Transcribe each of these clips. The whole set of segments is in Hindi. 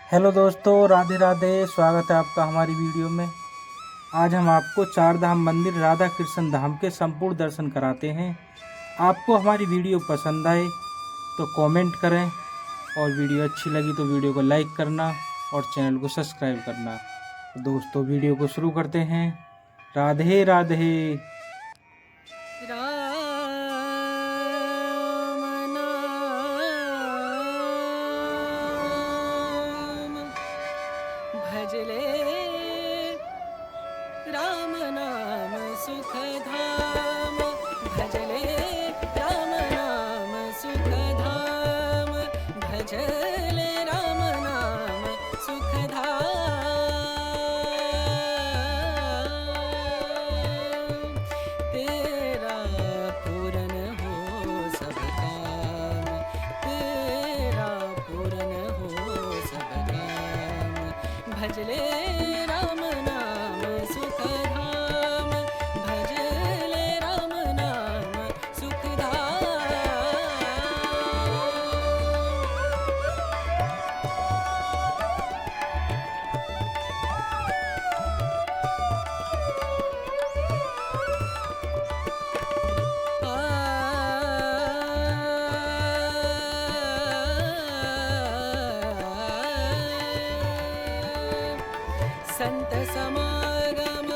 हेलो दोस्तों, राधे राधे। स्वागत है आपका हमारी वीडियो में। आज हम आपको चार धाम मंदिर राधा कृष्ण धाम के संपूर्ण दर्शन कराते हैं। आपको हमारी वीडियो पसंद आए तो कमेंट करें और वीडियो अच्छी लगी तो वीडियो को लाइक करना और चैनल को सब्सक्राइब करना। तो दोस्तों, वीडियो को शुरू करते हैं। राधे राधे। राम नाम भजले राम नाम सुख धाम भजले राम नाम सुख धाम भजले राम नाम सुख धाम तेरा पूरन हो सब काम तेरा पूरन हो सब काम भजले राम नाम सुख धाम भजले राम नाम सुख धाम। संत समागम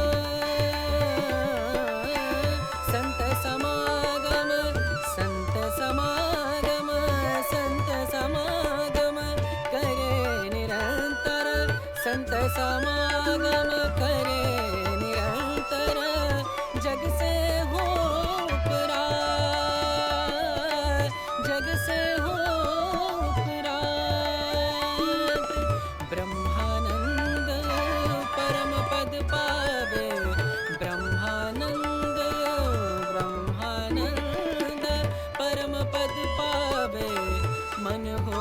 संत समागम संत समागम संत समागम करे निरंतर संत समागम करे निरंतर जग से हो उपरात जग से हो उपरात ब्रह्मानंद परम पद पावे ब्रह्मानंद ब्रह्मानंद परम पद पावे मन हो